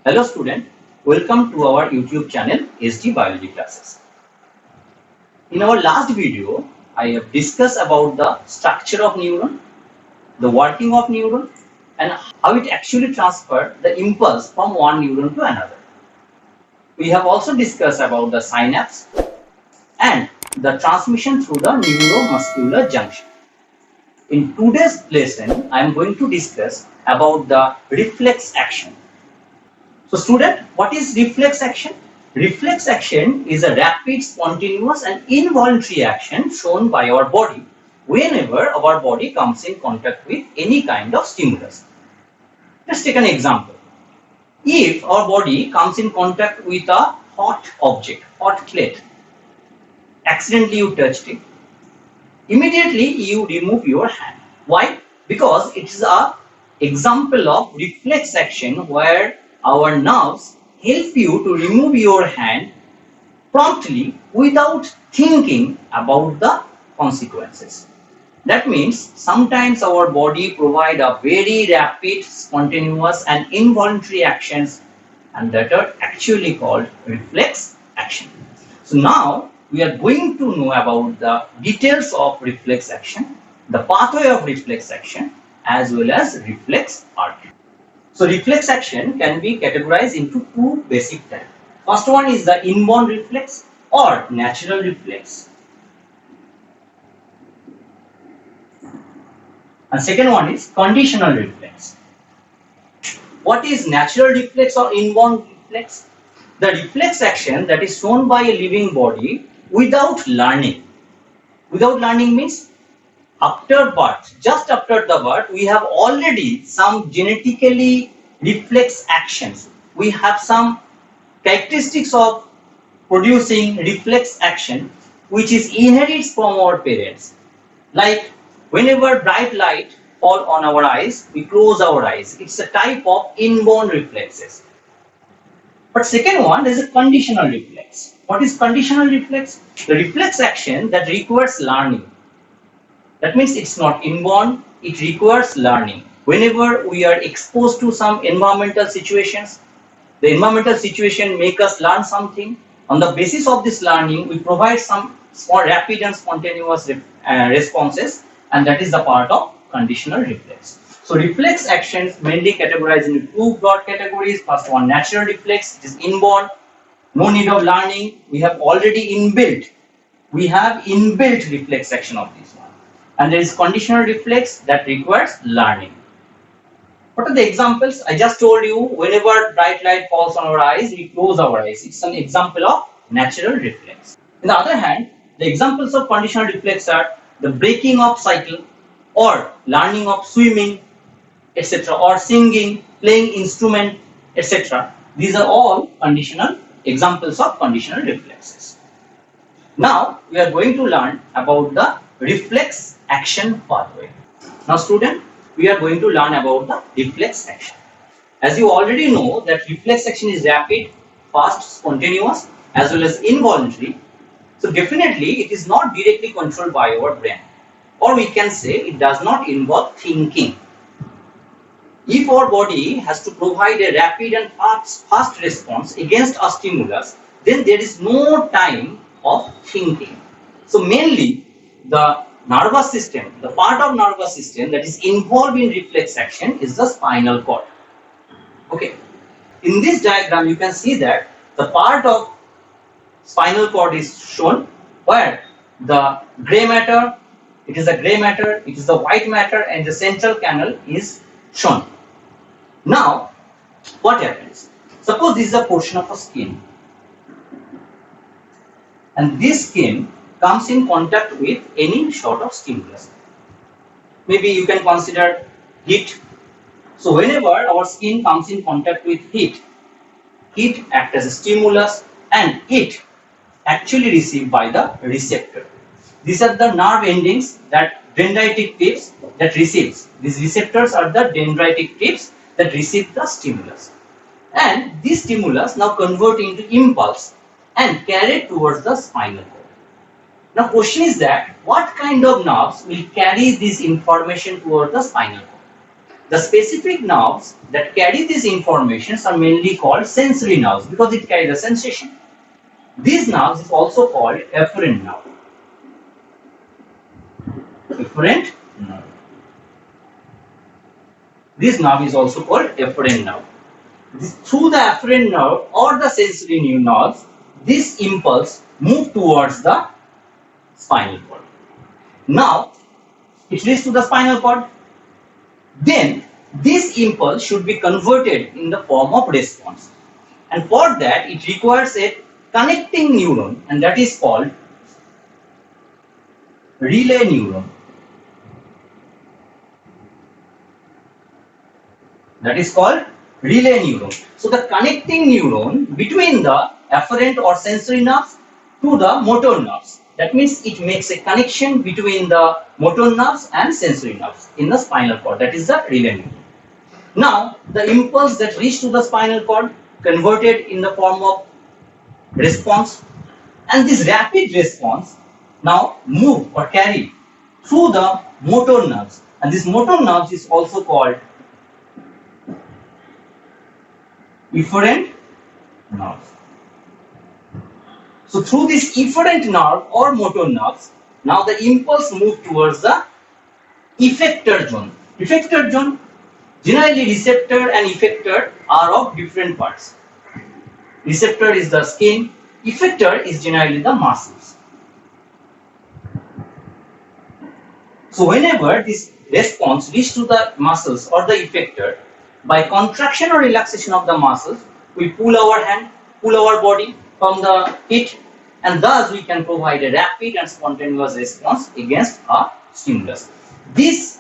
Hello student, welcome to our YouTube channel SD Biology Classes. In our last video, I have discussed about the structure of neuron, the working of neuron and how it actually transfers the impulse from one neuron to another. We have also discussed about the synapse and the transmission through the neuromuscular junction. In today's lesson, I am going to discuss about the reflex action. So student, what is reflex action? Reflex action is a rapid, spontaneous and involuntary action shown by our body whenever our body comes in contact with any kind of stimulus. Let's take an example. If our body comes in contact with a hot object, hot plate, accidentally you touched it, immediately you remove your hand. Why? Because it is an example of reflex action where our nerves help you to remove your hand promptly without thinking about the consequences. That means sometimes our body provide a very rapid, spontaneous and involuntary actions and that are actually called reflex action. So now we are going to know about the details of reflex action, the pathway of reflex action as well as reflex arc. So reflex action can be categorized into two basic types. First one is the inborn reflex or natural reflex. And second one is conditional reflex. What is natural reflex or inborn reflex? The reflex action that is shown by a living body without learning. Without learning means after birth, just after the birth, we have already some genetically reflex actions. We have some characteristics of producing reflex action which is inherited from our parents. Like whenever bright light fall on our eyes, we close our eyes. It's a type of inborn reflexes. But second one is a conditional reflex. What is conditional reflex? The reflex action that requires learning. That means it's not inborn, it requires learning. Whenever we are exposed to some environmental situations, the environmental situation make us learn something. On the basis of this learning, we provide some small rapid and spontaneous responses, and that is the part of conditional reflex. So reflex actions mainly categorized into two broad categories. First one, natural reflex, it is inborn, no need of learning. We have already inbuilt reflex action of this one. And there is conditional reflex that requires learning. What are the examples? I just told you, whenever bright light falls on our eyes, we close our eyes. It's an example of natural reflex. On the other hand, the examples of conditional reflex are the breaking of cycle or learning of swimming, etc., or singing, playing instrument, etc. These are all conditional examples of conditional reflexes. Now we are going to learn about the reflex action pathway. Now student, we are going to learn about the reflex action. As you already know that reflex action is rapid, fast, spontaneous as well as involuntary. So definitely it is not directly controlled by our brain, or we can say it does not involve thinking. If our body has to provide a rapid and fast response against a stimulus, then there is no time of thinking. So mainly the nervous system, the part of nervous system that is involved in reflex action is the spinal cord. Okay. In this diagram you can see that the part of spinal cord is shown where the gray matter, it is the white matter and the central canal is shown. Now, what happens? Suppose this is a portion of a skin, and this skin comes in contact with any sort of stimulus. Maybe you can consider heat. So, whenever our skin comes in contact with heat acts as a stimulus and it actually received by the receptor. These are the nerve endings that dendritic tips that receives. These receptors are the dendritic tips that receive the stimulus, and this stimulus now convert into impulse and carried towards the spinal cord. Now question is that what kind of nerves will carry this information towards the spinal cord? The specific nerves that carry these informations are mainly called sensory nerves because it carries the sensation. These nerves is also called efferent nerve. Efferent nerve. This nerve is also called efferent nerve. Through the afferent nerve or the sensory nerves, this impulse moves towards the spinal cord. Now, it leads to the spinal cord. Then, this impulse should be converted in the form of response. And for that, it requires a connecting neuron, and that is called relay neuron. That is called relay neuron. So the connecting neuron between the afferent or sensory nerves to the motor nerves. That means it makes a connection between the motor nerves and sensory nerves in the spinal cord. That is the relay neuron. Now the impulse that reached to the spinal cord converted in the form of response, and this rapid response now move or carry through the motor nerves, and this motor nerves is also called efferent nerve. So through this efferent nerve or motor nerves, now the impulse moves towards the effector zone. Effector zone, generally receptor and effector are of different parts. Receptor is the skin, effector is generally the muscles. So whenever this response reaches to the muscles or the effector, by contraction or relaxation of the muscles, we pull our hand, pull our body from the heat, and thus we can provide a rapid and spontaneous response against a stimulus. This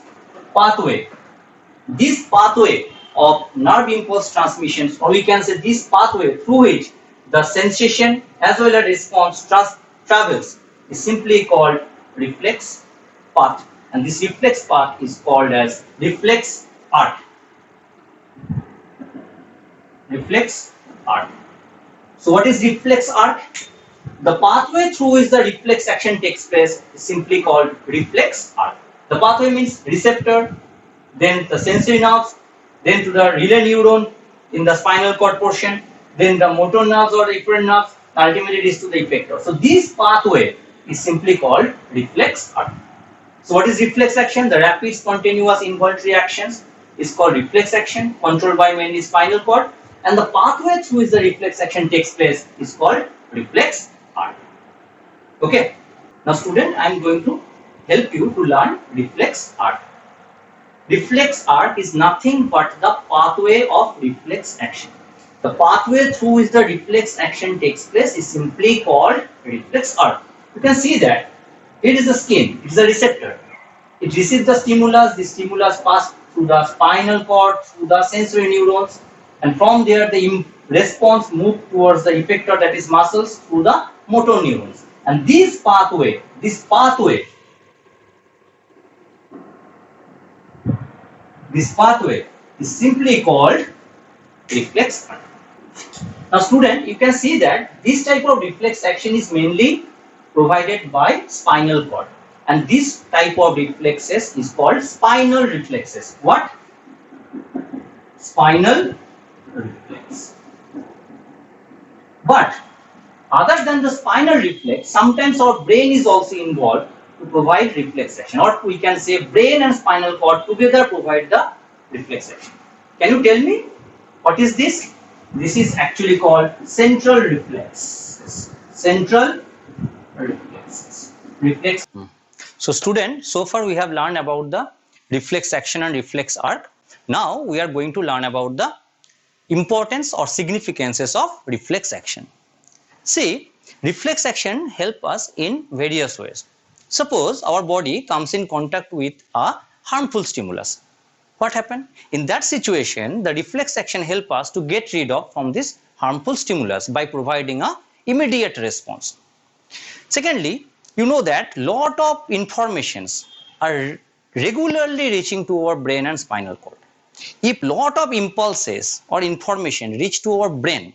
pathway of nerve impulse transmissions, or we can say this pathway through which the sensation as well as response travels, is simply called reflex path, and this reflex path is called as reflex arc. Reflex arc. So what is reflex arc? The pathway through which the reflex action takes place is simply called reflex arc. The pathway means receptor, then the sensory nerves, then to the relay neuron in the spinal cord portion, then the motor nerves or the efferent nerves, ultimately leads to the effector. So this pathway is simply called reflex arc. So what is reflex action? The rapid spontaneous involuntary actions is called reflex action, controlled by mainly spinal cord, and the pathway through which the reflex action takes place is called reflex arc. Okay. Now student, I am going to help you to learn reflex arc. Reflex arc is nothing but the pathway of reflex action. The pathway through which the reflex action takes place is simply called reflex arc. You can see that it is the skin, it is a receptor. It receives the stimulus passes through the spinal cord, through the sensory neurons, and from there the response moves towards the effector, that is muscles, through the motor neurons. And this pathway is simply called reflex arc. Now student, you can see that this type of reflex action is mainly provided by spinal cord, and this type of reflexes is called spinal reflexes. What? Spinal reflex. But other than the spinal reflex, sometimes our brain is also involved to provide reflex action, or we can say brain and spinal cord together provide the reflex action. Can you tell me what is this? This is actually called central reflexes. Central reflexes. Reflex. So student, so far we have learned about the reflex action and reflex arc. Now we are going to learn about the importance or significances of reflex action. See, reflex action help us in various ways. Suppose our body comes in contact with a harmful stimulus. What happened? In that situation, the reflex action help us to get rid of from this harmful stimulus by providing a immediate response. Secondly, you know that lot of informations are regularly reaching to our brain and spinal cord. If lot of impulses or information reach to our brain,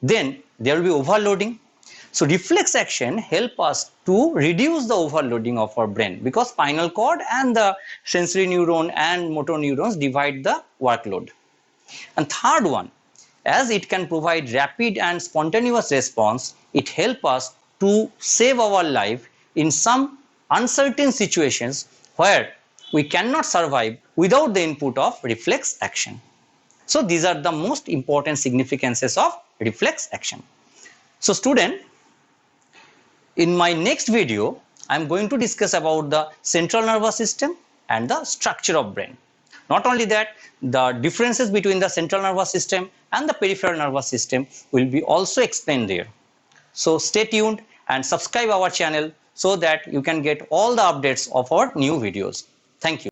then there will be overloading. So reflex action help us to reduce the overloading of our brain, because spinal cord and the sensory neuron and motor neurons divide the workload. And third one, as it can provide rapid and spontaneous response, it helps us to save our life in some uncertain situations where we cannot survive without the input of reflex action. So these are the most important significances of reflex action. So student, in my next video, I am going to discuss about the central nervous system and the structure of brain. Not only that, the differences between the central nervous system and the peripheral nervous system will be also explained there. So stay tuned and subscribe our channel so that you can get all the updates of our new videos. Thank you.